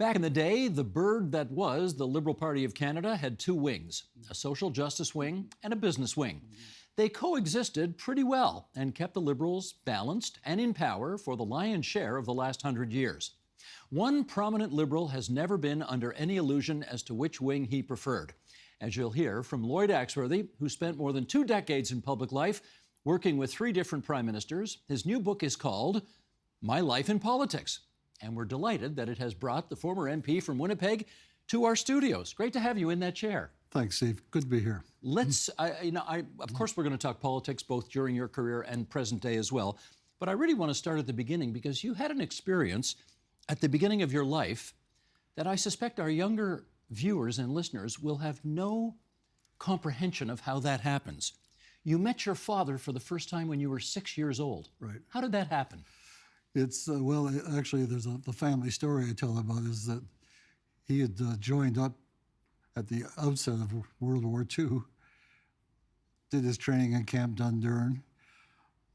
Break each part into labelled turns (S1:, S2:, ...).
S1: Back in the day, the bird that was the Liberal Party of Canada had two wings, a social justice wing and a business wing. They coexisted pretty well and kept the Liberals balanced and in power for the lion's share of the last 100 years. One prominent Liberal has never been under any illusion as to which wing he preferred. As you'll hear from Lloyd Axworthy, who spent more than 2 decades in public life, working with 3 different prime ministers. His new book is called My Life in Politics. And we're delighted that it has brought the former MP from Winnipeg to our studios. Great to have you in that chair.
S2: Thanks, Steve. Good to be here.
S1: Of course, we're going to talk politics both during your career and present day as well. But I really want to start at the beginning because you had an experience at the beginning of your life that I suspect our younger viewers and listeners will have no comprehension of how that happens. You met your father for the first time when you were 6 years old.
S2: Right.
S1: How did that happen?
S2: It's, actually, there's the family story I tell about is that he had joined up at the outset of World War II, did his training in Camp Dundurn.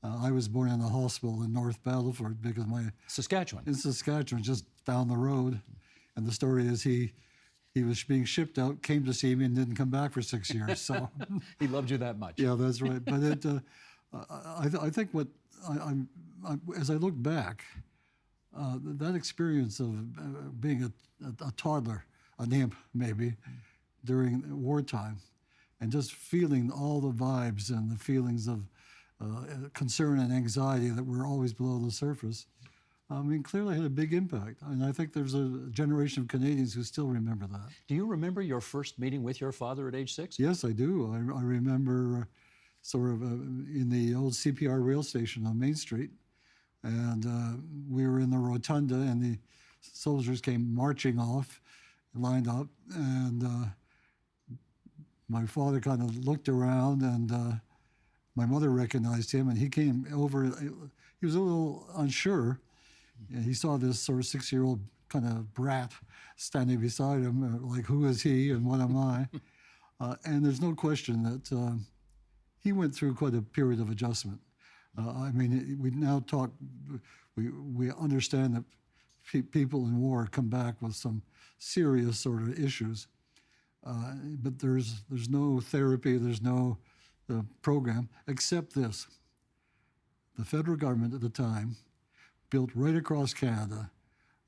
S2: I was born in a hospital in North Battleford because
S1: Saskatchewan.
S2: In Saskatchewan, just down the road. And the story is he was being shipped out, came to see me, and didn't come back for 6 years. So
S1: he loved you that much.
S2: Yeah, that's right. But I think as I look back, that experience of being a toddler, an imp maybe, during wartime, and just feeling all the vibes and the feelings of concern and anxiety that were always below the surface, clearly had a big impact. And I think there's a generation of Canadians who still remember that.
S1: Do you remember your first meeting with your father at age 6?
S2: Yes, I do. I remember sort of in the old CPR rail station on Main Street. And we were in the rotunda, and the soldiers came marching off, lined up. And my father kind of looked around, and my mother recognized him, and he came over. He was a little unsure. And he saw this sort of 6-year-old kind of brat standing beside him, like, who is he and what am I? And there's no question that he went through quite a period of adjustment. We now talk, we understand that people in war come back with some serious sort of issues, but there's no therapy, there's no program, except this. The federal government at the time built right across Canada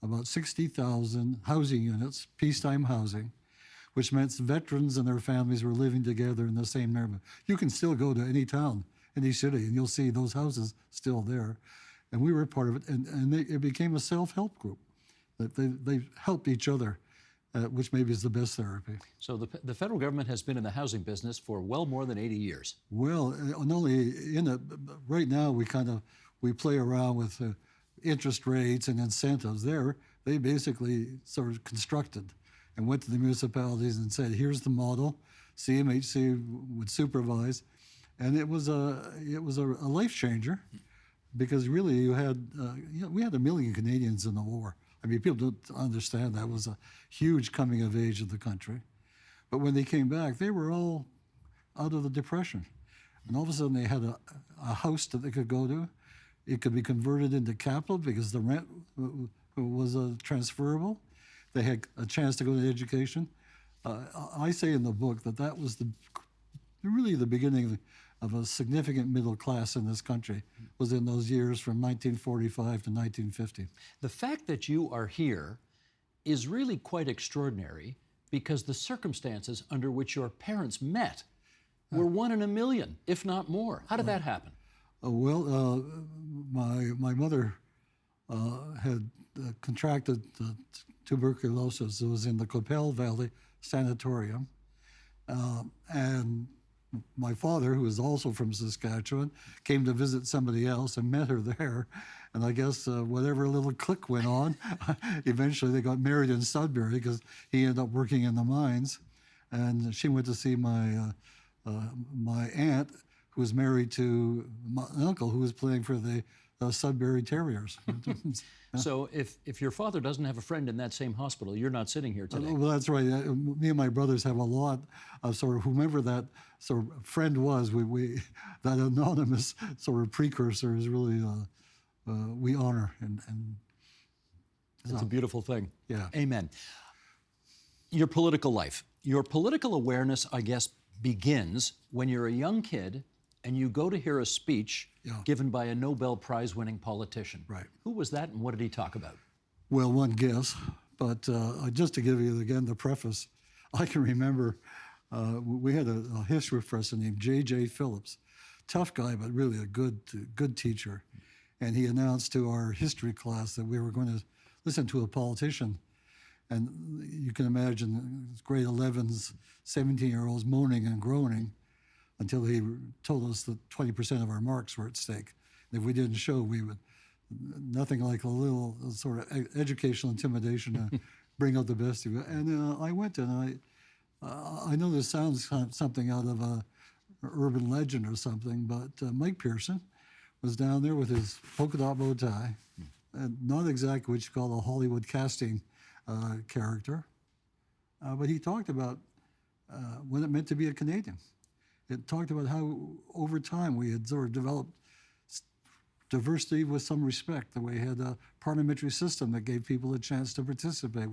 S2: about 60,000 housing units, peacetime housing, which meant veterans and their families were living together in the same neighborhood. You can still go to any town, any city, and you'll see those houses still there. And we were part of it, and it became a self-help group. They helped each other, which maybe is the best therapy.
S1: So the federal government has been in the housing business for well more than 80 years.
S2: Well, not only in it, right now we play around with interest rates and incentives. They basically sort of constructed and went to the municipalities and said, here's the model. CMHC would supervise. And it was a life changer, because really we had 1 million Canadians in the war. People don't understand that was a huge coming of age of the country. But when they came back, they were all out of the Depression. And all of a sudden they had a house that they could go to. It could be converted into capital because the rent was transferable. They had a chance to go to education. I say in the book that was really the beginning of a significant middle class in this country, was in those years from 1945 to 1950.
S1: The fact that you are here is really quite extraordinary, because the circumstances under which your parents met were 1 in a million, if not more. How did that happen?
S2: My mother had contracted tuberculosis. It was in the Coppell Valley Sanatorium. And my father, who is also from Saskatchewan, came to visit somebody else and met her there. And I guess whatever little click went on, eventually they got married in Sudbury because he ended up working in the mines. And she went to see my aunt, who was married to my uncle, who was playing for the Sudbury Terriers.
S1: So if your father doesn't have a friend in that same hospital, you're not sitting here today.
S2: Well, that's right. Me and my brothers have a lot of sort of whomever that sort of friend was. We that anonymous sort of precursor is really we honor and
S1: It's a beautiful thing.
S2: Yeah.
S1: Amen. Your political life. Your political awareness, I guess, begins when you're a young kid and you go to hear a speech given by a Nobel Prize-winning politician.
S2: Right.
S1: Who was that and what did he talk about?
S2: Well, one guess, but just to give you, again, the preface, I can remember we had a history professor named J.J. Phillips, tough guy, but really a good teacher. And he announced to our history class that we were going to listen to a politician. And you can imagine grade 11s, 17-year-olds moaning and groaning until he told us that 20% of our marks were at stake. And if we didn't show, we would, nothing like a little sort of educational intimidation to bring out the best of you. And I went and I know this sounds something out of a urban legend or something, but Mike Pearson was down there with his polka dot bow tie, and not exactly what you call a Hollywood casting character, but he talked about what it meant to be a Canadian. It talked about how over time we had sort of developed diversity with some respect, that we had a parliamentary system that gave people a chance to participate.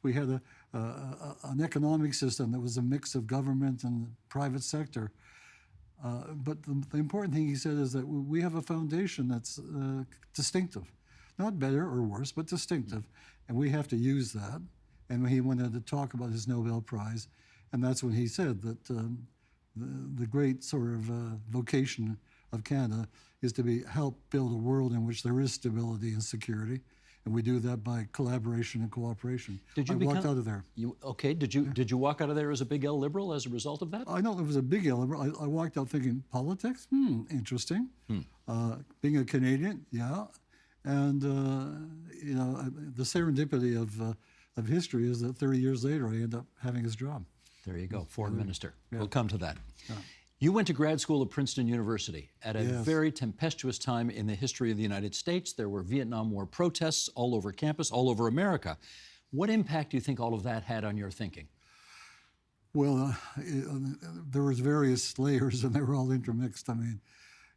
S2: We had an economic system that was a mix of government and private sector. But the important thing he said is that we have a foundation that's distinctive, not better or worse, but distinctive, and we have to use that. And he wanted to talk about his Nobel Prize, and that's when he said that the great sort of vocation of Canada is to help build a world in which there is stability and security, and we do that by collaboration and cooperation.
S1: Did you
S2: walked out of there.
S1: Did you walk out of there as a big L liberal as a result of that?
S2: I know it was a big L liberal. I walked out thinking, politics? Interesting. Being a Canadian, yeah. And the serendipity of history is that 30 years later I end up having his job.
S1: There you go, foreign minister.
S2: Yeah.
S1: We'll come to that.
S2: Yeah.
S1: You went to grad school at Princeton University at a
S2: Yes.
S1: very tempestuous time in the history of the United States. There were Vietnam War protests all over campus, all over America. What impact do you think all of that had on your thinking?
S2: Well, there was various layers, and they were all intermixed. I mean,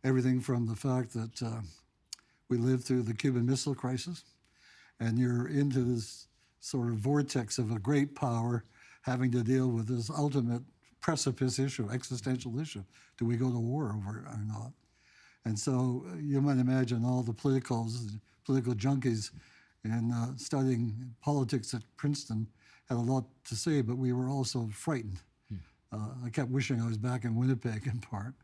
S2: everything from the fact that we lived through the Cuban Missile Crisis, and you're into this sort of vortex of a great power having to deal with this ultimate precipice issue, existential issue. Do we go to war over it or not? And so you might imagine all the political junkies and studying politics at Princeton had a lot to say, but we were also frightened. I kept wishing I was back in Winnipeg in part.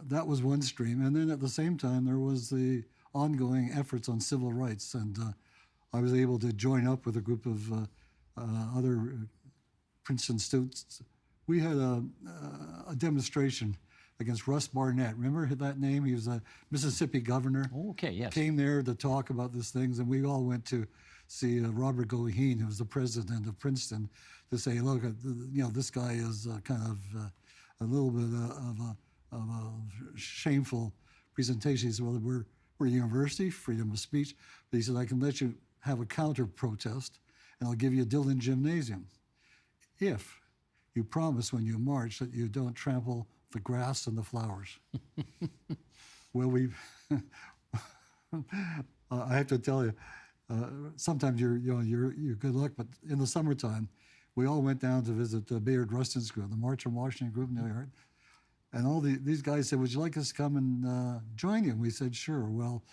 S2: That was one stream. And then at the same time, there was the ongoing efforts on civil rights. And I was able to join up with a group of other Princeton students. We had a demonstration against Russ Barnett. Remember that name? He was a Mississippi governor.
S1: Oh, okay, yes.
S2: Came there to talk about these things, and we all went to see Robert Goheen, who was the president of Princeton, to say, look, this guy is kind of a little bit of a shameful presentation. He said, well, we're a university, freedom of speech. But he said, I can let you have a counter protest, and I'll give you a Dillon Gymnasium if you promise when you march that you don't trample the grass and the flowers. Well, I have to tell you, sometimes you're good luck, but in the summertime, we all went down to visit Bayard Rustin's group, the March on Washington group in New York, and all these guys said, would you like us to come and join you? And we said, sure. Well,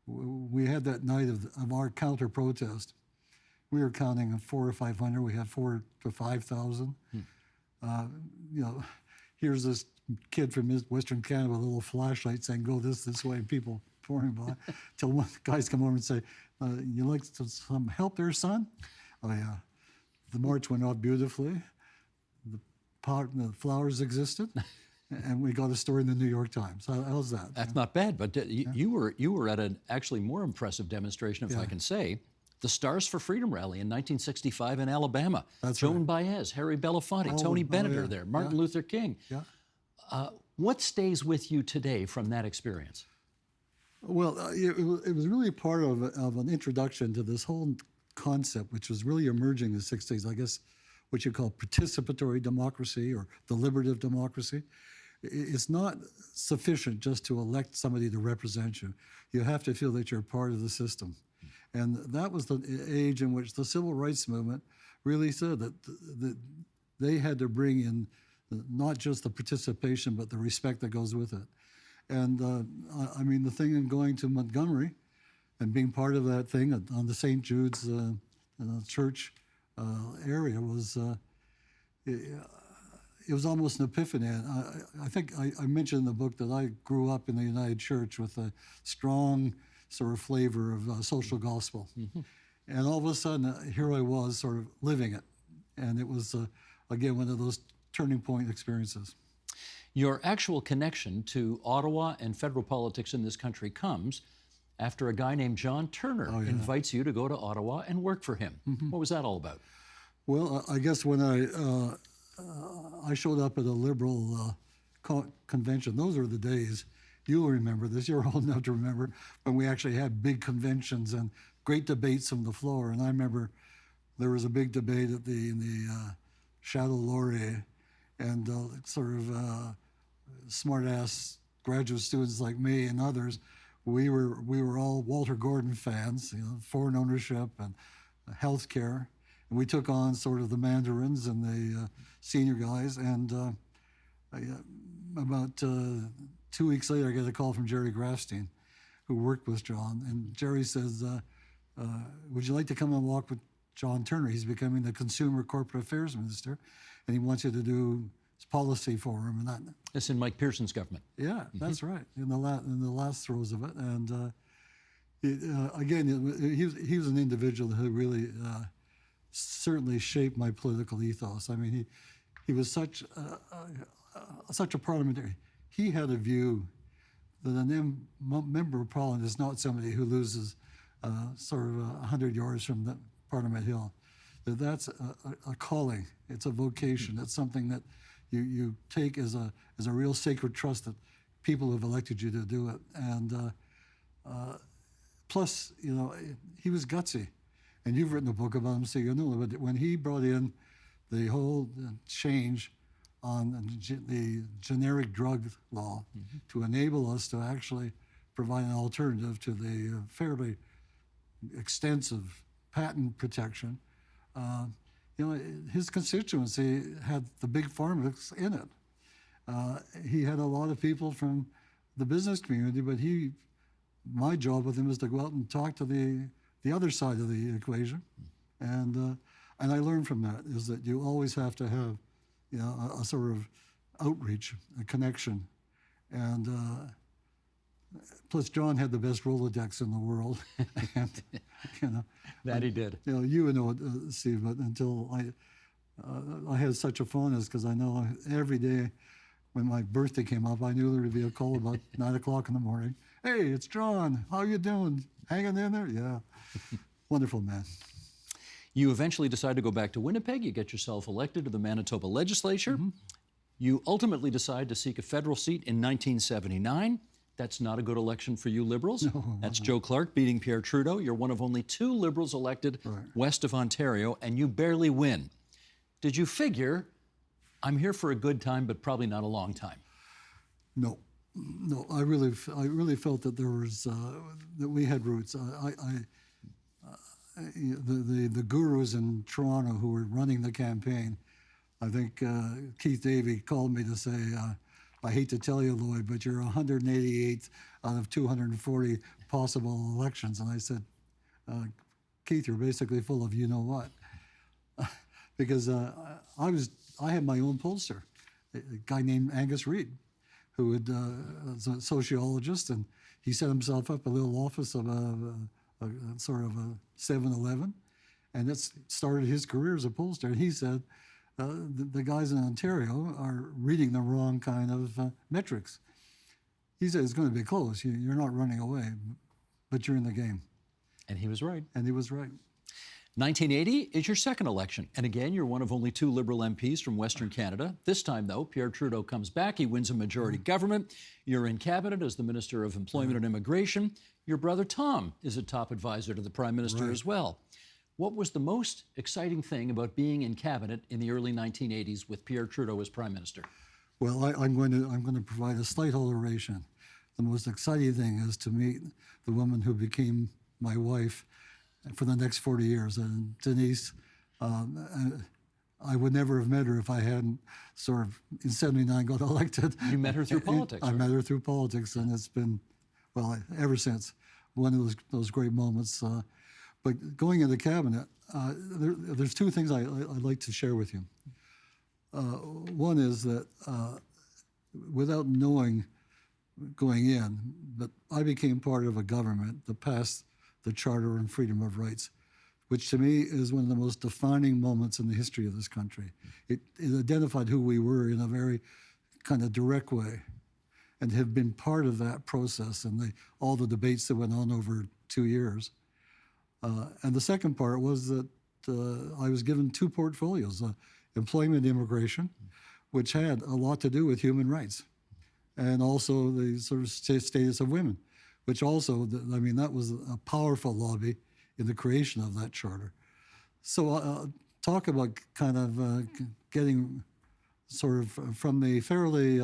S2: we had that night of our counter protest. We were counting 400 or 500. We had 4,000 to 5,000. Here's this kid from Western Canada with a little flashlight saying, go this way, and people pouring by. Till one guys come over and say, you like some help there, son? Oh, yeah. The march went off beautifully. The flowers existed. And we got a story in the New York Times. How's that?
S1: That's not bad, but you were at an actually more impressive demonstration, if I can say, the Stars for Freedom rally in 1965 in Alabama.
S2: That's
S1: Joan
S2: right.
S1: Baez, Harry Belafonte, Tony Bennett are there, Martin Luther King.
S2: Yeah.
S1: What stays with you today from that experience?
S2: Well, it was really part of an introduction to this whole concept, which was really emerging in the 60s, I guess, what you call participatory democracy or deliberative democracy. It's not sufficient just to elect somebody to represent you. You have to feel that you're part of the system. And that was the age in which the civil rights movement really said that they had to bring in not just the participation, but the respect that goes with it. And I mean, the thing in going to Montgomery and being part of that thing on the St. Jude's church area was, it was almost an epiphany. I think I mentioned in the book that I grew up in the United Church with a strong sort of flavor of social gospel. Mm-hmm. And all of a sudden, here I was sort of living it. And it was, again, one of those turning point experiences.
S1: Your actual connection to Ottawa and federal politics in this country comes after a guy named John Turner invites you to go to Ottawa and work for him. Mm-hmm. What was that all about?
S2: Well, I guess when I showed up at a liberal convention, those were the days, you'll remember this, you're old enough to remember, when we actually had big conventions and great debates from the floor. And I remember there was a big debate in the Chateau Laurier, and sort of smart-ass graduate students like me and others, we were all Walter Gordon fans, foreign ownership and healthcare. And we took on sort of the mandarins and the senior guys. And about 2 weeks later, I get a call from Jerry Grafstein, who worked with John. And Jerry says, would you like to come and walk with John Turner? He's becoming the Consumer Corporate Affairs Minister, and he wants you to do policy for him. And that.
S1: It's in Mike Pearson's government.
S2: Yeah, that's right, in the last throes of it. And again, he was an individual who really certainly shaped my political ethos. I mean, he was such a parliamentarian. He had a view that a member of Parliament is not somebody who loses sort of 100 yards from the Parliament Hill. That's a calling. It's a vocation. It's something that you take as a real sacred trust that people have elected you to do it. And plus, he was gutsy. And you've written a book about him, so you know. But when he brought in the whole change on the generic drug law to enable us to actually provide an alternative to the fairly extensive patent protection, his constituency had the big pharmas in it. He had a lot of people from the business community, but my job with him was to go out and talk to the other side of the equation, and I learned from that is that you always have to have, a sort of outreach, a connection, and plus John had the best Rolodex in the world, and
S1: that he did.
S2: You know it, Steve, but until I had such a fondness because I know every day when my birthday came up, I knew there would be a call about 9 o'clock in the morning. Hey, it's John. How you doing? Hanging in there? Yeah. Wonderful man.
S1: You eventually decide to go back to Winnipeg. You get yourself elected to the Manitoba legislature. Mm-hmm. You ultimately decide to seek a federal seat in 1979. That's not a good election for you Liberals. No, that's Joe Clark beating Pierre Trudeau. You're one of only 2 Liberals elected west of Ontario, and you barely win. Did you figure, I'm here for a good time, but probably not a long time?
S2: No, I really felt that there was that we had roots. The gurus in Toronto who were running the campaign, I think Keith Davey called me to say, I hate to tell you, Lloyd, but you're 188th out of 240 possible elections. And I said, Keith, you're basically full of you-know-what. Because I had my own pollster, a guy named Angus Reid, who was a sociologist, and he set himself up a little office of a sort of a 7-Eleven, and that's started his career as a pollster. And he said, the guys in Ontario are reading the wrong kind of metrics. He said, it's going to be close. You're not running away, but you're in the game.
S1: And he was right.
S2: And he was right.
S1: 1980 is your second election. And again, you're one of only 2 Liberal MPs from Western Canada. This time, though, Pierre Trudeau comes back. He wins a majority government. You're in cabinet as the Minister of Employment and Immigration. Your brother Tom is a top advisor to the Prime Minister as well. What was the most exciting thing about being in cabinet in the early 1980s with Pierre Trudeau as Prime Minister?
S2: Well, I'm going to provide a slight alteration. The most exciting thing is to meet the woman who became my wife for the next 40 years. And Denise, I would never have met her if I hadn't sort of, in 79, got elected.
S1: You met her through politics.
S2: I met her through politics, and it's been, well, ever since, one of those great moments. But going into cabinet, there's two things I'd like to share with you. One is that without knowing going in, but I became part of a government that passed the Charter on Freedom of Rights, which to me is one of the most defining moments in the history of this country. It identified who we were in a very kind of direct way, and have been part of that process and all the debates that went on over 2 years. And the second part was that I was given two portfolios, employment immigration, which had a lot to do with human rights, and also the sort of status of women, which also, I mean, that was a powerful lobby in the creation of that charter. So talk about kind of getting sort of from the fairly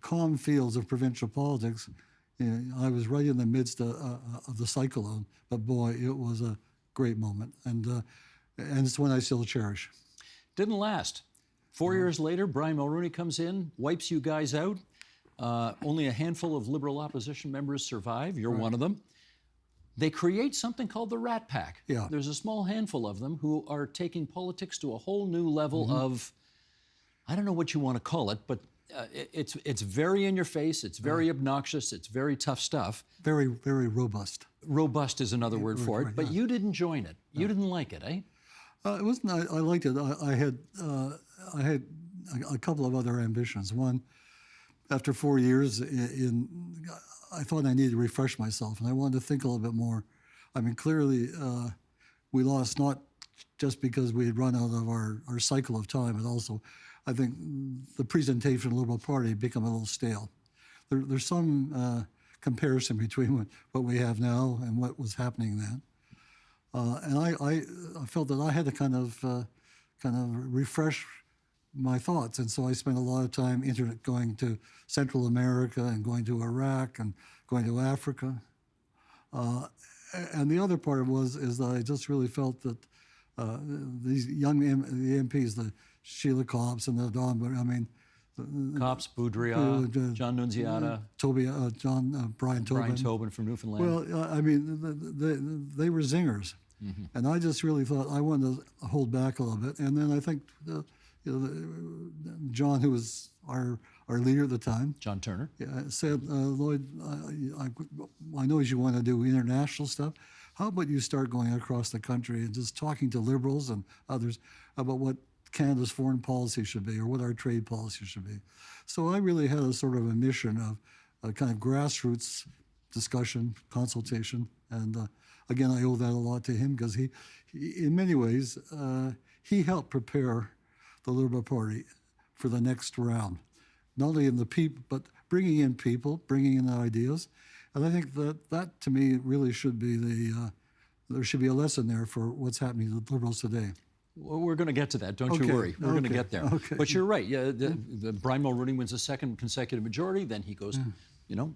S2: calm fields of provincial politics. You know, I was right in the midst of the cyclone, but boy, it was a great moment, and it's one I still cherish. Didn't
S1: last. 4 years later, Brian Mulroney comes in, wipes you guys out. Only a handful of Liberal opposition members survive. You're one of them. They create something called the Rat Pack.
S2: Yeah.
S1: There's a small handful of them who are taking politics to a whole new level of, I don't know what you want to call it, but it's very in your face, it's very obnoxious, it's very tough stuff.
S2: Very, very robust.
S1: Robust is another word for it, but you didn't join it. You didn't like it, eh?
S2: It wasn't. I liked it. I had a couple of other ambitions. One, after 4 years I thought I needed to refresh myself, and I wanted to think a little bit more. I mean, clearly, we lost not just because we had run out of our cycle of time, but also, I think the presentation of the Liberal Party had become a little stale. There's some comparison between what we have now and what was happening then. And I felt that I had to kind of refresh my thoughts, and so I spent a lot of time going to Central America and going to Iraq and going to Africa. And the other part is that I just really felt that these young the MPs, the Sheila Copps and the Don, I mean,
S1: Copps, Boudria, John Nunziata,
S2: Brian Tobin.
S1: Brian Tobin from Newfoundland.
S2: Well, I mean, they were zingers, and I just really thought I wanted to hold back a little bit. And then I think, John, who was our leader at the time,
S1: John Turner,
S2: said, Lloyd, I know you want to do international stuff. How about you start going across the country and just talking to Liberals and others about what Canada's foreign policy should be or what our trade policy should be. So I really had a sort of a mission of a kind of grassroots discussion, consultation, and again, I owe that a lot to him because he in many ways, he helped prepare the Liberal Party for the next round, not only in the people, but bringing in people, bringing in ideas. And I think that to me really should be there should be a lesson there for what's happening to the Liberals today.
S1: Well, we're going to get to that. Don't you worry. We're going to get there.
S2: Okay.
S1: But you're right. Yeah, the Brian Mulroney wins a second consecutive majority. Then he goes,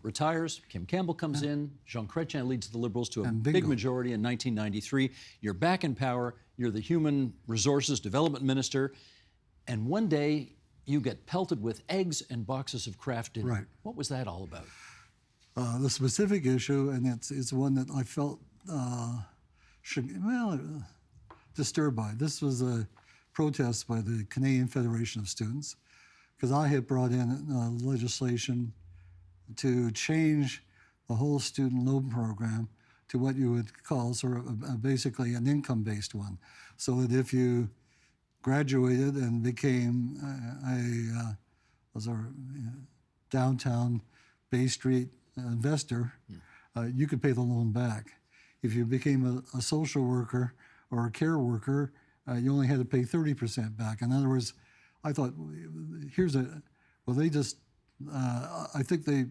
S1: retires. Kim Campbell comes in. Jean Chrétien leads the Liberals to a big majority in 1993. You're back in power. You're the Human Resources Development Minister. And one day, you get pelted with eggs and boxes of Kraft dinner.
S2: Right.
S1: What was that all about?
S2: The specific issue, and it's one that I felt disturbed by. This was a protest by the Canadian Federation of Students, because I had brought in legislation to change the whole student loan program to what you would call sort of basically an income-based one, so that if you graduated and became a downtown Bay Street investor, you could pay the loan back. If you became a social worker or a care worker, you only had to pay 30% back. In other words, I thought, I think the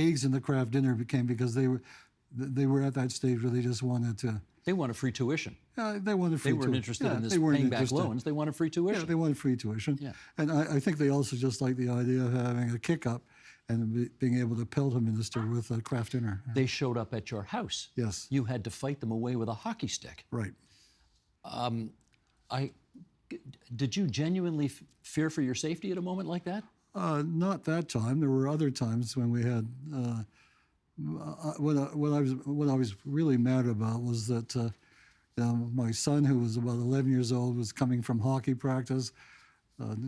S2: eggs in the Kraft dinner became because they were at that stage where they just wanted to.
S1: They wanted free tuition.
S2: They wanted free tuition.
S1: They weren't interested in this paying back loans. They wanted free tuition.
S2: Yeah, they wanted free tuition. Yeah. And I think they also just liked the idea of having a kick-up and being able to pelt a minister with a Kraft dinner.
S1: They showed up at your house.
S2: Yes.
S1: You had to fight them away with a hockey stick.
S2: Right.
S1: Did you genuinely fear for your safety at a moment like that?
S2: Not that time. There were other times when we had. What I was really mad about was that my son, who was about 11 years old, was coming from hockey practice.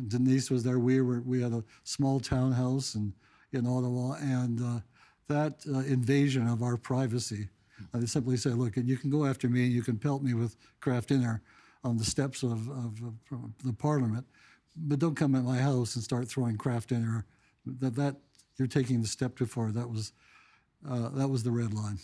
S2: Denise was there. We had a small townhouse in Ottawa, and that invasion of our privacy. I simply said, "Look, you can go after me, and you can pelt me with Kraft dinner on the steps of the Parliament, but don't come at my house and start throwing Kraft dinner. That you're taking the step too far." That was the red line.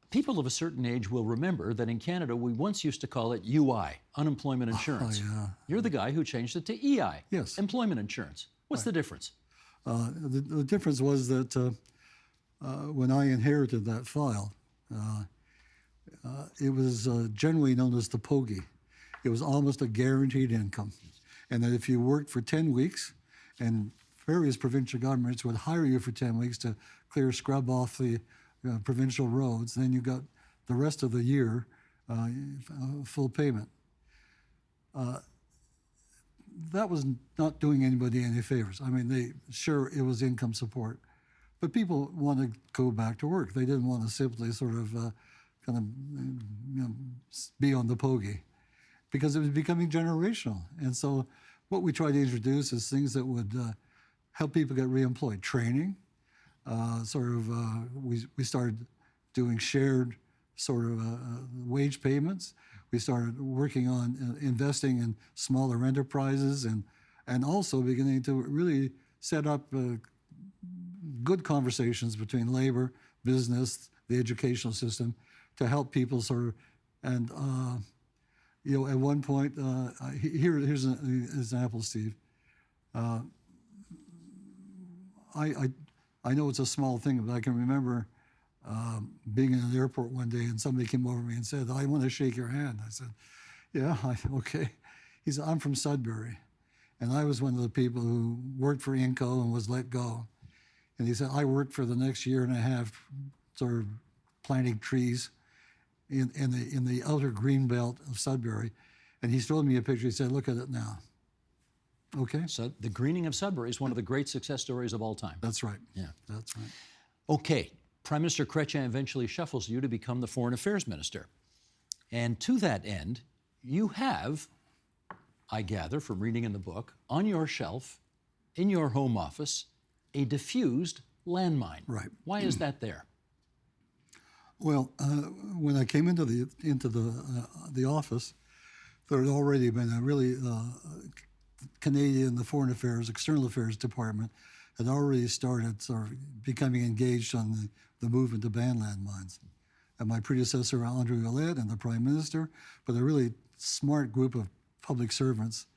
S1: People of a certain age will remember that in Canada, we once used to call it UI, unemployment insurance.
S2: Yeah.
S1: You're the guy who changed it to EI,
S2: Yes.
S1: employment insurance. What's the difference?
S2: The difference was that when I inherited that file, it was generally known as the POGI. It was almost a guaranteed income. And that if you worked for 10 weeks, and various provincial governments would hire you for 10 weeks to clear scrub off the provincial roads, then you got the rest of the year full payment. That was not doing anybody any favors. I mean, sure, it was income support, but people wanted to go back to work. They didn't want to simply sort of be on the POGI, because it was becoming generational. And so what we tried to introduce is things that would help people get reemployed. Training, we started doing shared sort of wage payments. We started working on investing in smaller enterprises, and also beginning to really set up good conversations between labor, business, the educational system, to help people sort of, and at one point, here's an example, Steve. I know it's a small thing, but I can remember being in an airport one day, and somebody came over to me and said, "I want to shake your hand." I said, "Yeah, okay." He said, "I'm from Sudbury, and I was one of the people who worked for Inco and was let go." And he said, "I worked for the next year and a half, sort of planting trees in the outer green belt of Sudbury." And he showed me a picture. He said, "Look at it now." Okay?
S1: So the greening of Sudbury is one of the great success stories of all time.
S2: That's right.
S1: Yeah.
S2: That's right.
S1: Okay, Prime Minister Chrétien eventually shuffles you to become the Foreign Affairs Minister. And to that end, you have, I gather from reading in the book, on your shelf, in your home office, a diffused landmine.
S2: Right.
S1: Why is that there?
S2: Well, when I came into the office, there had already been a really the Foreign Affairs, External Affairs Department had already started sort of becoming engaged on the movement to ban landmines. And my predecessor, Andrew Ouellette, and the Prime Minister, but a really smart group of public servants,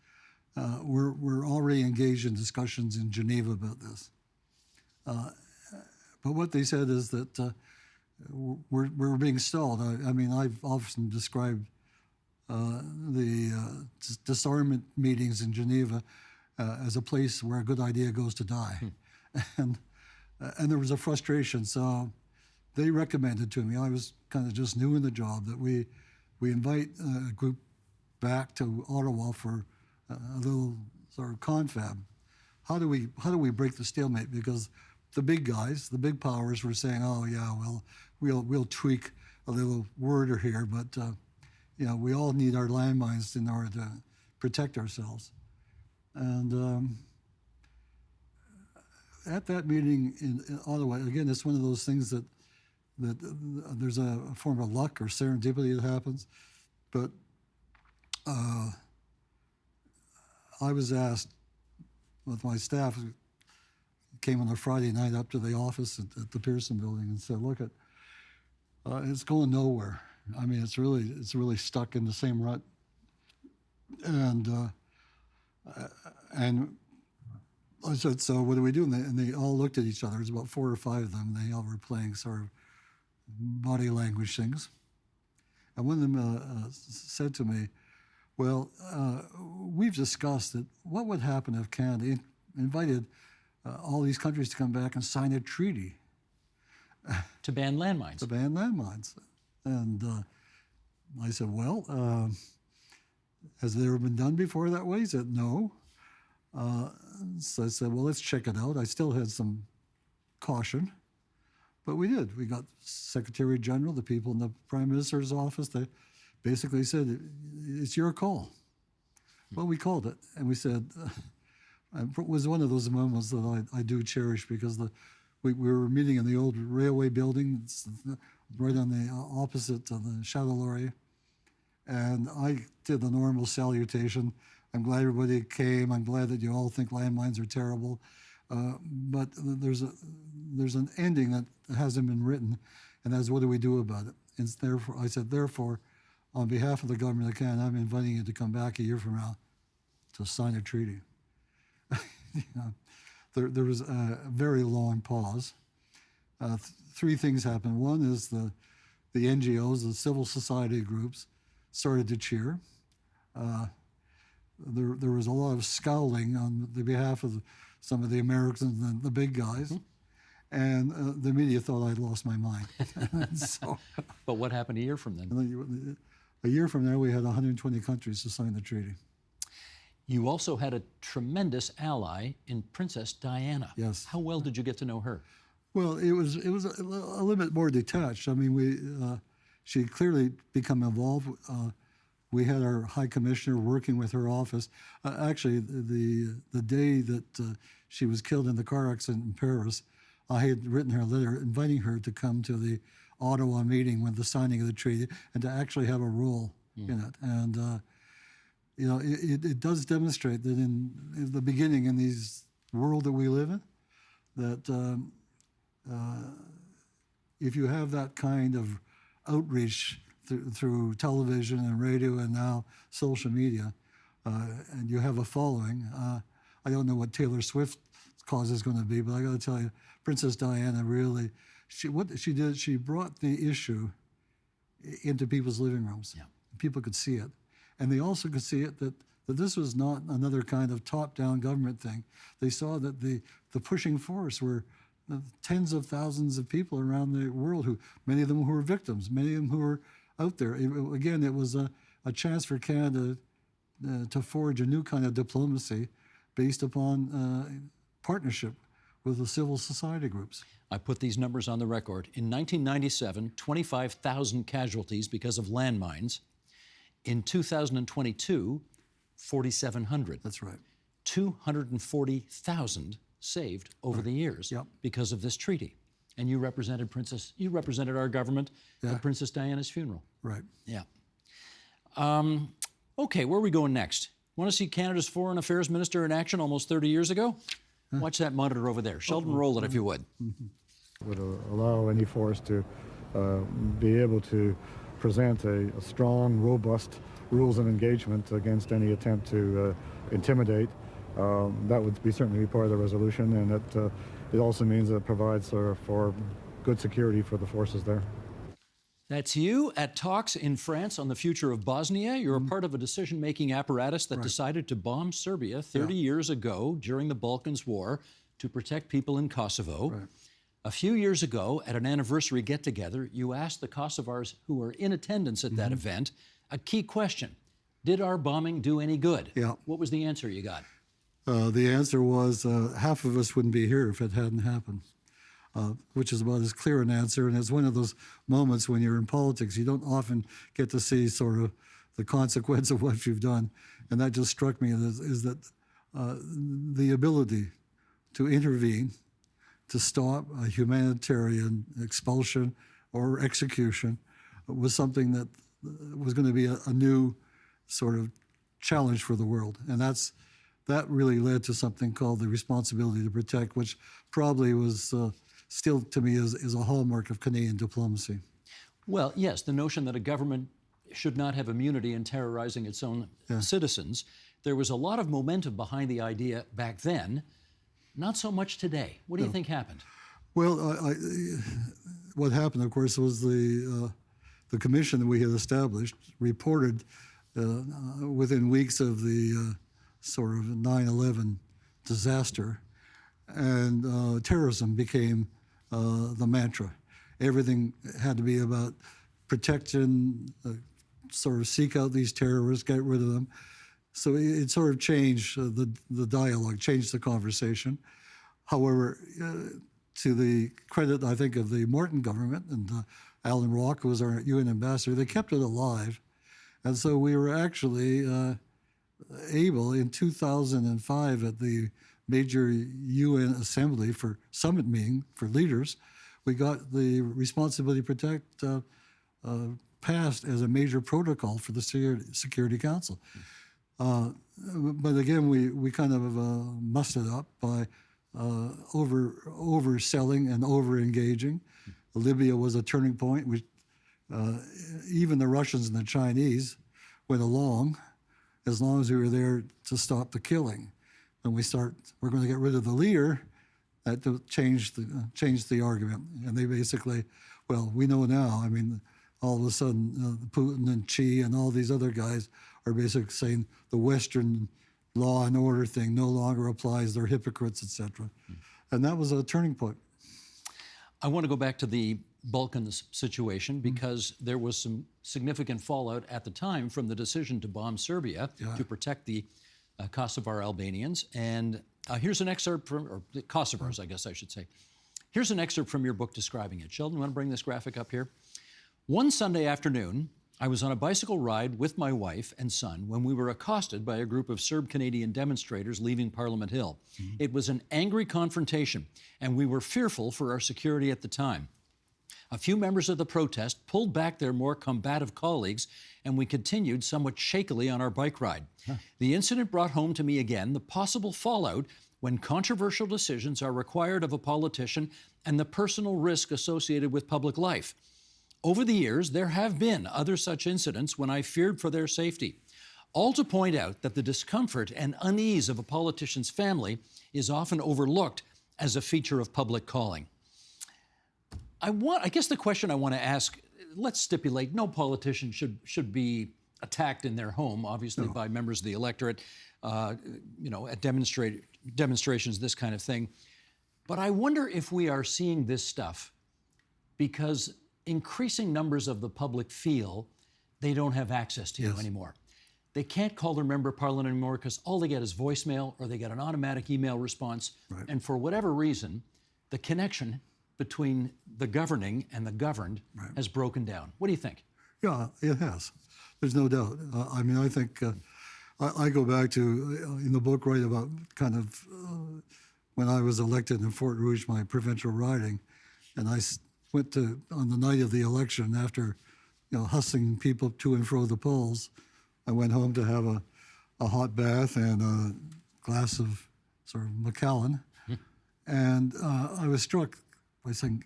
S2: were already engaged in discussions in Geneva about this. But what they said is that we're being stalled. I mean, I've often described the disarmament meetings in Geneva as a place where a good idea goes to die. And there was a frustration. So they recommended to me, I was kind of just new in the job, that we invite a group back to Ottawa for a little sort of confab. How do we break the stalemate? Because the big guys, the big powers, were saying, "Oh yeah, well, we'll tweak a little word or here, but we all need our landmines in order to protect ourselves." And at that meeting in Ottawa, again, it's one of those things that there's a form of luck or serendipity that happens. But I was asked with my staff, came on a Friday night up to the office at the Pearson building and said, "Look, it's going nowhere. I mean, it's really stuck in the same rut." And I said, "So what do we do?" And they all looked at each other. There's about 4 or 5 of them. They all were playing sort of body language things. And one of them said to me, "Well, we've discussed that what would happen if Canada invited all these countries to come back and sign a treaty
S1: To ban landmines.
S2: to ban landmines. And I said, well, has it ever been done before that way? He said, no. So I said, well, let's check it out. I still had some caution, but we did. We got Secretary General, the people in the Prime Minister's office. They basically said, it's your call. Well, we called it, and we said, it was one of those moments that I do cherish, because we were meeting in the old railway building, it's right on the opposite of the Chateau Laurier. And I did the normal salutation. I'm glad everybody came. I'm glad that you all think landmines are terrible. But there's an ending that hasn't been written, and that's, what do we do about it? And therefore, I said, therefore, on behalf of the government of Canada, I'm inviting you to come back a year from now to sign a treaty. You know, there was a very long pause. Three things happened. One is the NGOs, the civil society groups, started to cheer. There was a lot of scowling on the behalf of some of the Americans and the big guys. And the media thought I'd lost my mind. So,
S1: But what happened a year from then?
S2: a year from there, we had 120 countries to sign the treaty.
S1: You also had a tremendous ally in Princess Diana.
S2: Yes.
S1: How well did you get to know her?
S2: Well, it was a little bit more detached. I mean, she clearly become involved. We had our High Commissioner working with her office. Actually, the day that she was killed in the car accident in Paris, I had written her a letter inviting her to come to the Ottawa meeting with the signing of the treaty and to actually have a role in it. And you know, it does demonstrate that in the beginning, in these world that we live in, that if you have that kind of outreach through television and radio and now social media, and you have a following, I don't know what Taylor Swift's cause is going to be, but I got to tell you, Princess Diana really, what she did, she brought the issue into people's living rooms.
S1: Yeah.
S2: People could see it. And they also could see it that this was not another kind of top-down government thing. They saw that the pushing force were tens of thousands of people around the world, who many of them who were victims, many of them who were out there. Again, it was a chance for Canada to forge a new kind of diplomacy based upon partnership with the civil society groups.
S1: I put these numbers on the record. In 1997, 25,000 casualties because of landmines. In 2022, 4,700.
S2: That's right.
S1: 240,000 saved over the years because of this treaty. And you represented our government at Princess Diana's funeral.
S2: Right.
S1: Yeah. Okay, where are we going next? Want to see Canada's Foreign Affairs Minister in action almost 30 years ago? Watch that monitor over there. Sheldon, roll it if you would.
S3: Would allow any force to be able to present a strong, robust rules of engagement against any attempt to intimidate. That would certainly be part of the resolution, and it also means that it provides for good security for the forces there.
S1: That's you at talks in France on the future of Bosnia. You're a part of a decision-making apparatus that decided to bomb Serbia 30 years ago during the Balkans War to protect people in Kosovo.
S2: Right.
S1: A few years ago, at an anniversary get-together, you asked the Kosovars who were in attendance at that event a key question. Did our bombing do any good?
S2: Yeah.
S1: What was the answer you got?
S2: The answer was half of us wouldn't be here if it hadn't happened, which is about as clear an answer. And it's one of those moments when you're in politics, you don't often get to see sort of the consequence of what you've done. And that just struck me is that the ability to intervene, to stop a humanitarian expulsion or execution was something that was going to be a new sort of challenge for the world. And that really led to something called the responsibility to protect, which probably was still, to me, is a hallmark of Canadian diplomacy.
S1: Well, yes, the notion that a government should not have immunity in terrorizing its own citizens. There was a lot of momentum behind the idea back then, not so much today. What do you think happened?
S2: Well, what happened, of course, was the commission that we had established reported within weeks of the sort of 9/11 disaster, and terrorism became the mantra. Everything had to be about protection, sort of seek out these terrorists, get rid of them. So it sort of changed the dialogue, changed the conversation. However, to the credit, I think, of the Morton government and Alan Rock, who was our UN ambassador, they kept it alive. And so we were actually able, in 2005, at the major UN assembly for summit meeting for leaders, we got the Responsibility to Protect passed as a major protocol for the Security Council. But again, we kind of mussed it up by overselling and over-engaging. Libya was a turning point. Even the Russians and the Chinese went along as long as we were there to stop the killing. When we're going to get rid of the leader, that changed the argument. And they basically, well, we know now, I mean, all of a sudden, Putin and Xi and all these other guys are basically saying the Western law and order thing no longer applies, they're hypocrites, etc. And that was a turning point.
S1: I want to go back to the Balkans situation because there was some significant fallout at the time from the decision to bomb Serbia to protect the Kosovar Albanians. And here's an excerpt from, or the Kosovars, I guess I should say. Here's an excerpt from your book describing it. Sheldon, you want to bring this graphic up here? One Sunday afternoon, I was on a bicycle ride with my wife and son when we were accosted by a group of Serb-Canadian demonstrators leaving Parliament Hill. It was an angry confrontation, and we were fearful for our security at the time. A few members of the protest pulled back their more combative colleagues, and we continued somewhat shakily on our bike ride. The incident brought home to me again the possible fallout when controversial decisions are required of a politician and the personal risk associated with public life. Over the years, there have been other such incidents when I feared for their safety, all to point out that the discomfort and unease of a politician's family is often overlooked as a feature of public calling. I guess the question I want to ask, let's stipulate no politician should be attacked in their home, obviously by members of the electorate, at demonstrations, this kind of thing. But I wonder if we are seeing this stuff because increasing numbers of the public feel they don't have access to you anymore. They can't call their member of parliament anymore because all they get is voicemail or they get an automatic email response. Right. And for whatever reason, the connection between the governing and the governed has broken down. What do you think?
S2: Yeah, it has. There's no doubt. I think I go back to, in the book, write about kind of when I was elected in Fort Rouge, my provincial riding, and I went to, on the night of the election, after hustling people to and fro the polls, I went home to have a hot bath and a glass of sort of Macallan. And I was struck by saying,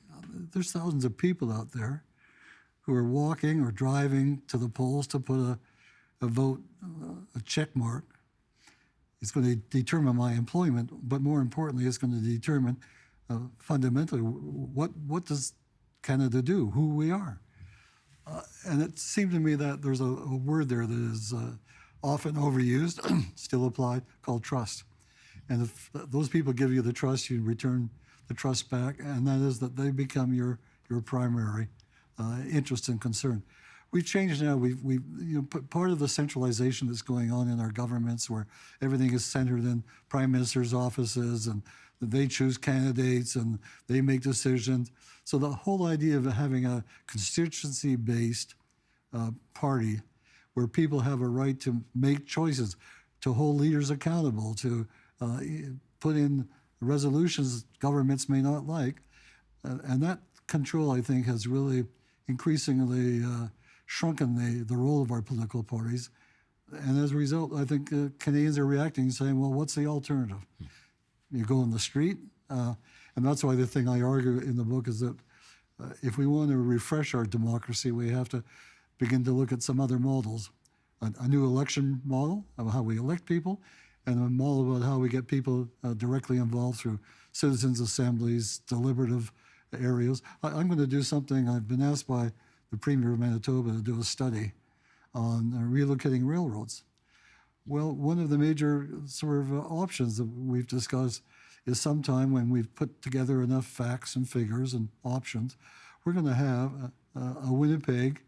S2: there's thousands of people out there who are walking or driving to the polls to put a vote, a check mark. It's going to determine my employment, but more importantly, it's going to determine fundamentally what does Canada do, who we are. And it seemed to me that there's a word there that is often overused, still applied, called trust. And if those people give you the trust, you return the trust back, and that is that they become your primary interest and concern. We've changed now. Part of the centralization that's going on in our governments, where everything is centered in prime ministers' offices, and they choose candidates and they make decisions. So the whole idea of having a constituency-based party where people have a right to make choices, to hold leaders accountable, to put in resolutions governments may not like, and that control, I think, has really increasingly shrunken the role of our political parties. And as a result, I think Canadians are reacting, saying, well, what's the alternative? You go on the street, and that's why the thing I argue in the book is that if we want to refresh our democracy, we have to begin to look at some other models. A new election model of how we elect people, and a model about how we get people directly involved through citizens' assemblies, deliberative areas. I'm going to do something, I've been asked by the Premier of Manitoba to do a study on relocating railroads. Well, one of the major sort of options that we've discussed is sometime when we've put together enough facts and figures and options, we're going to have a Winnipeg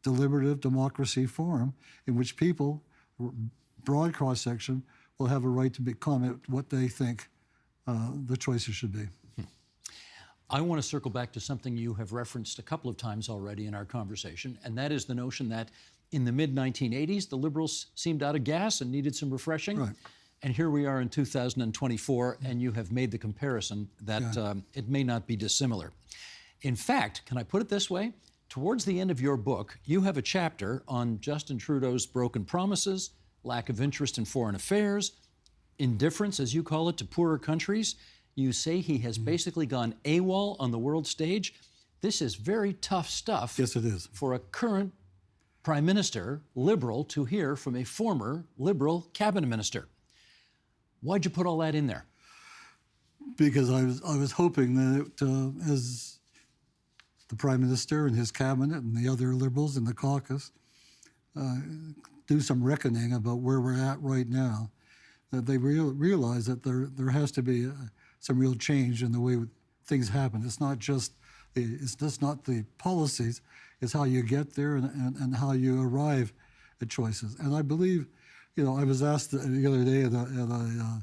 S2: deliberative democracy forum in which people, broad cross-section, will have a right to comment what they think the choices should be.
S1: I want to circle back to something you have referenced a couple of times already in our conversation, and that is the notion that in the mid-1980s, the Liberals seemed out of gas and needed some refreshing.
S2: Right.
S1: And here we are in 2024, and you have made the comparison that it may not be dissimilar. In fact, can I put it this way? Towards the end of your book, you have a chapter on Justin Trudeau's broken promises, lack of interest in foreign affairs, indifference, as you call it, to poorer countries. You say he has basically gone AWOL on the world stage. This is very tough stuff.
S2: Yes, it is.
S1: For a current Prime Minister, Liberal, to hear from a former Liberal cabinet minister. Why'd you put all that in there?
S2: Because I was hoping that as the Prime Minister and his cabinet and the other Liberals in the caucus do some reckoning about where we're at right now, that they realize that there has to be some real change in the way things happen. It's just not the policies, it's how you get there and how you arrive at choices. And I believe, I was asked the other day at an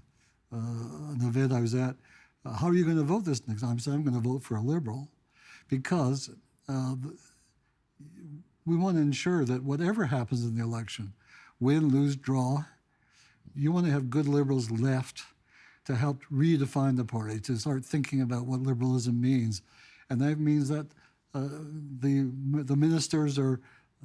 S2: event I was at, how are you going to vote this next time? I said, I'm going to vote for a Liberal because we want to ensure that whatever happens in the election, win, lose, draw, you want to have good Liberals left to help redefine the party, to start thinking about what liberalism means. And that means that the ministers or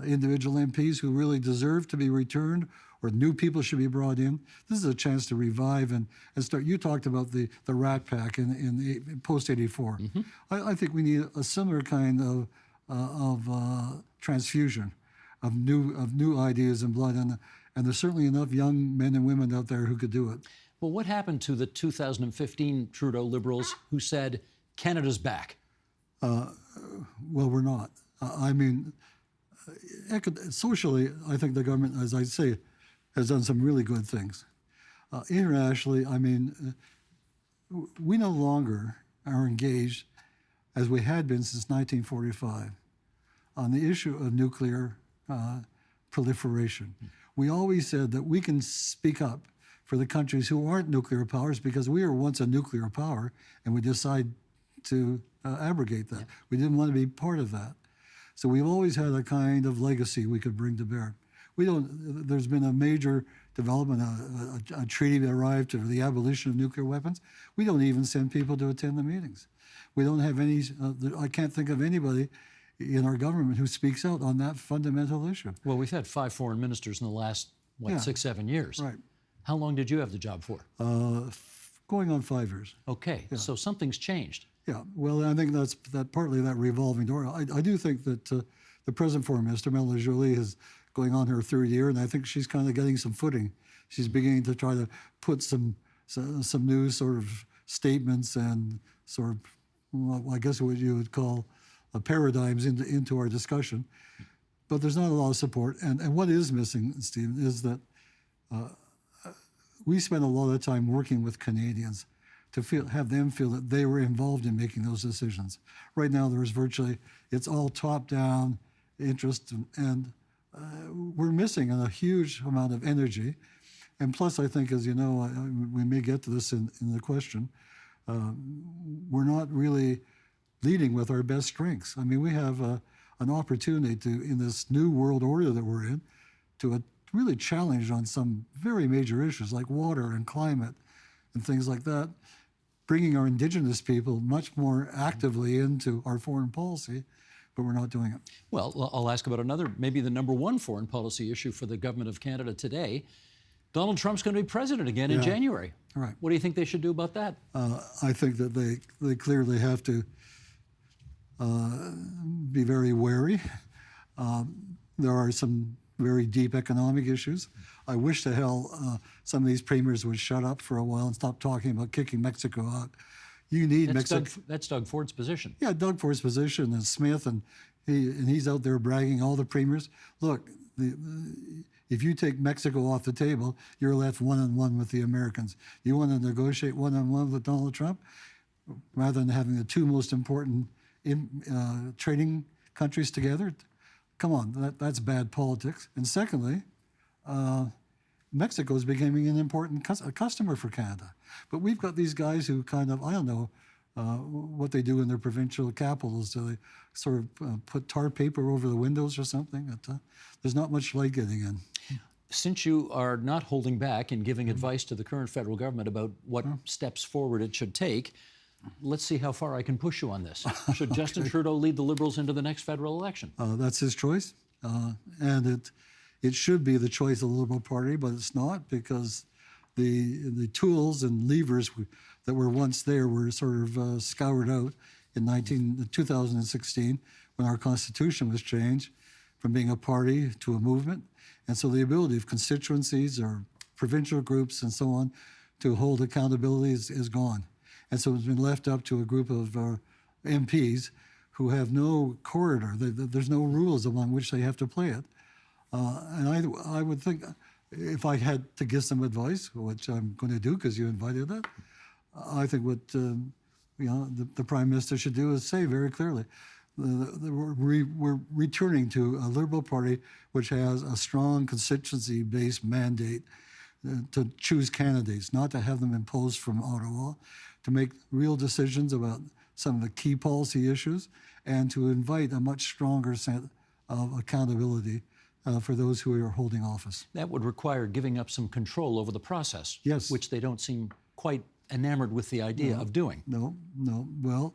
S2: individual MPs who really deserve to be returned or new people should be brought in. This is a chance to revive and start. You talked about the Rat Pack in post-84. Mm-hmm. I think we need a similar kind of transfusion of new ideas and blood, and there's certainly enough young men and women out there who could do it.
S1: Well, what happened to the 2015 Trudeau Liberals who said, Canada's back?
S2: Well, we're not. Socially, I think the government, as I say, has done some really good things. Internationally, we no longer are engaged, as we had been since 1945, on the issue of nuclear proliferation. We always said that we can speak up for the countries who aren't nuclear powers because we were once a nuclear power and we decided to abrogate that. Yeah. We didn't want to be part of that. So we've always had a kind of legacy we could bring to bear. There's been a major development, a treaty that arrived to the abolition of nuclear weapons. We don't even send people to attend the meetings. We don't have any, I can't think of anybody in our government who speaks out on that fundamental issue.
S1: Well, we've had 5 foreign ministers in the last, 6, 7 years.
S2: Right.
S1: How long did you have the job for?
S2: Going on 5 years.
S1: Okay, so something's changed.
S2: Yeah, well, I think that's partly that revolving door. I do think that the present Foreign Minister, Melanie Joly, is going on her 3rd year, and I think she's kind of getting some footing. She's beginning to try to put some new sort of statements and sort of, well, I guess what you would call paradigms into our discussion. But there's not a lot of support. And what is missing, Stephen, is that we spend a lot of time working with Canadians to have them feel that they were involved in making those decisions. Right now, it's all top-down interest, and we're missing a huge amount of energy. And plus, I think, as you know, we may get to this in the question, we're not really leading with our best strengths. We have an opportunity to, in this new world order that we're in, to really challenge on some very major issues like water and climate and things like that, bringing our Indigenous people much more actively into our foreign policy, but we're not doing it.
S1: Well, I'll ask about another, maybe the number one foreign policy issue for the government of Canada today. Donald Trump's going to be president again in January.
S2: Right.
S1: What do you think they should do about that?
S2: I think that they clearly have to be very wary. There are some very deep economic issues. I wish to hell some of these premiers would shut up for a while and stop talking about kicking Mexico out. You need Mexico.
S1: That's Doug Ford's position.
S2: Yeah, Doug Ford's position, and Smith, and he's out there bragging, all the premiers. Look, If you take Mexico off the table, you're left one-on-one with the Americans. You want to negotiate one-on-one with Donald Trump, rather than having the two most important trading countries together? Come on, that's bad politics. And secondly, Mexico is becoming an important customer for Canada. But we've got these guys who kind of, I don't know what they do in their provincial capitals. Do they sort of put tar paper over the windows or something? There's not much light getting in.
S1: Since you are not holding back in giving advice to the current federal government about what steps forward it should take, let's see how far I can push you on this. Should Justin Trudeau lead the Liberals into the next federal election?
S2: That's his choice, and it should be the choice of the Liberal Party, but it's not, because the tools and levers that were once there were sort of scoured out in 2016 when our Constitution was changed from being a party to a movement. And so the ability of constituencies or provincial groups and so on to hold accountability is gone. And so it's been left up to a group of MPs who have no corridor. There's no rules among which they have to play it. And I would think, if I had to give some advice, which I'm going to do because you invited it, I think what the Prime Minister should do is say very clearly, we're returning to a Liberal Party which has a strong constituency-based mandate to choose candidates, not to have them imposed from Ottawa, to make real decisions about some of the key policy issues, and to invite a much stronger set of accountability for those who are holding office.
S1: That would require giving up some control over the process,
S2: yes,
S1: which they don't seem quite enamored with the idea of doing.
S2: No. Well,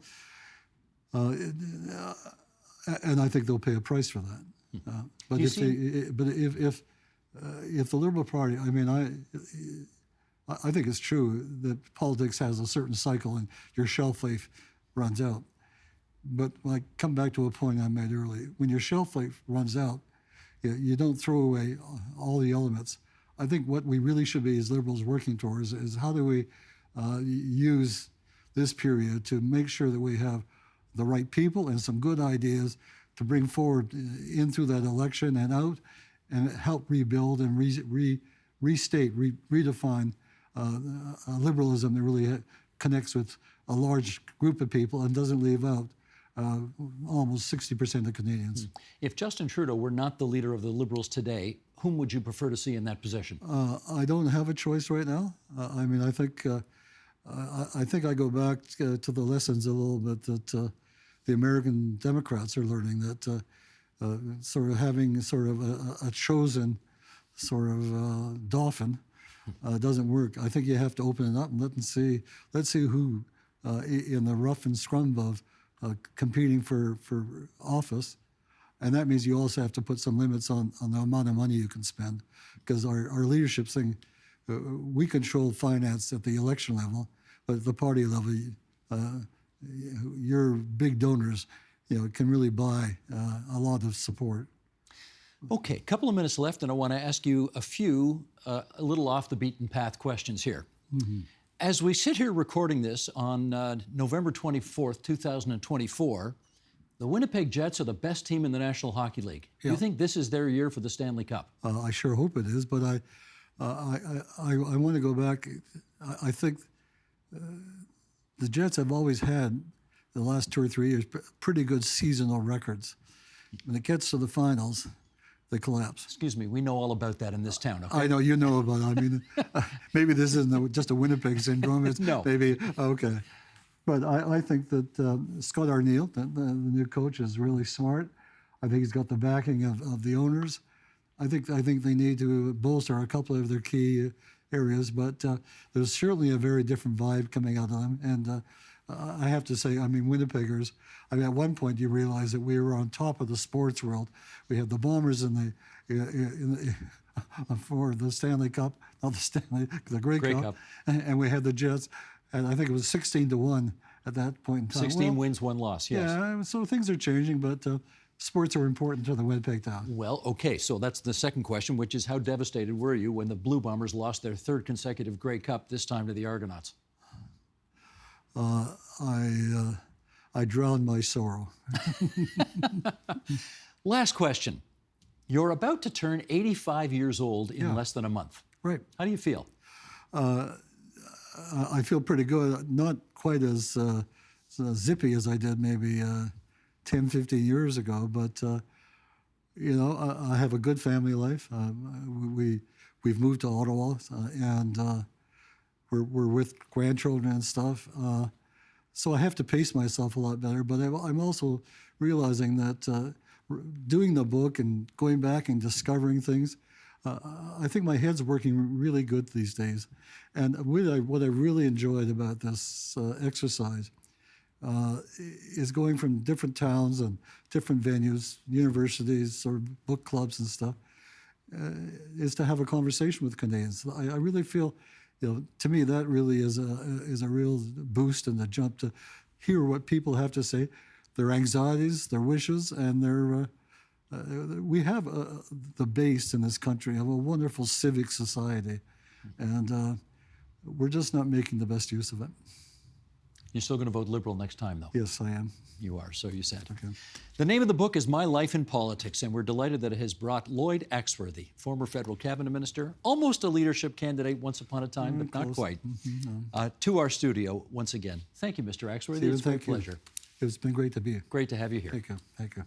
S2: and I think they'll pay a price for that. But if the Liberal Party, I mean, I think it's true that politics has a certain cycle and your shelf life runs out. But I come back to a point I made earlier. When your shelf life runs out, you don't throw away all the elements. I think what we really should be as Liberals working towards is how do we use this period to make sure that we have the right people and some good ideas to bring forward in through that election and out, and help rebuild and redefine a liberalism that really connects with a large group of people and doesn't leave out almost 60% of Canadians.
S1: If Justin Trudeau were not the leader of the Liberals today, whom would you prefer to see in that position?
S2: I don't have a choice right now. I mean, I think I go back to the lessons a little bit that the American Democrats are learning, that sort of having sort of a chosen sort of dolphin doesn't work. I think you have to open it up and let's see who in the rough and scrum of competing for office. And that means you also have to put some limits on the amount of money you can spend, because our leadership thing, we control finance at the election level, but at the party level, your big donors, can really buy a lot of support.
S1: Okay, a couple of minutes left, and I want to ask you a few a little off the beaten path questions here. Mm-hmm. As we sit here recording this on November 24th, 2024, the Winnipeg Jets are the best team in the National Hockey League. Do you think this is their year for the Stanley Cup?
S2: I sure hope it is, but I want to go back. I think the Jets have always had, the last 2 or 3 years, pretty good seasonal records. When it gets to the finals, they collapse.
S1: Excuse me, we know all about that in this town. Okay?
S2: I know you know about it. I mean, maybe this isn't just a Winnipeg syndrome. It's
S1: no.
S2: Maybe, okay. But I think that Scott Arniel, the new coach, is really smart. I think he's got the backing of the owners. I think they need to bolster a couple of their key areas, but there's certainly a very different vibe coming out of them. And I have to say, I mean, Winnipeggers, I mean, at one point you realize that we were on top of the sports world. We had the Bombers for the Stanley Cup, not the Grey Cup. And we had the Jets, and I think it was 16-1 at that point in time.
S1: 16 wins, 1 loss, yes.
S2: Yeah, so things are changing, but sports are important to the Winnipeg town.
S1: Well, okay, so that's the second question, which is how devastated were you when the Blue Bombers lost their 3rd consecutive Grey Cup, this time to the Argonauts? I drowned my sorrow. Last question. You're about to turn 85 years old in
S2: Yeah.
S1: less than a month.
S2: Right.
S1: How do you feel?
S2: I feel pretty good. Not quite as zippy as I did maybe 10, 15 years ago, but you know, I have a good family life. We've moved to Ottawa, and we're with grandchildren and stuff. So I have to pace myself a lot better. But I'm also realizing that doing the book and going back and discovering things, I think my head's working really good these days. And what I really enjoyed about this exercise is going from different towns and different venues, universities or book clubs and stuff, is to have a conversation with Canadians. I really feel, you know, to me that really is a real boost and a jump to hear what people have to say, their anxieties, their wishes, and their. We have the base in this country of a wonderful civic society, and we're just not making the best use of it.
S1: You're still going to vote Liberal next time, though?
S2: Yes, I am.
S1: You are, so you said.
S2: Okay.
S1: The name of the book is My Life in Politics, and we're delighted that it has brought Lloyd Axworthy, former federal cabinet minister, almost a leadership candidate once upon a time, but not
S2: close.
S1: quite, to our studio once again. Thank you, Mr. Axworthy.
S2: Stephen,
S1: It's been a
S2: thank you.
S1: pleasure.
S2: It's been great to be here.
S1: Great to have you here.
S2: Thank you. Thank you.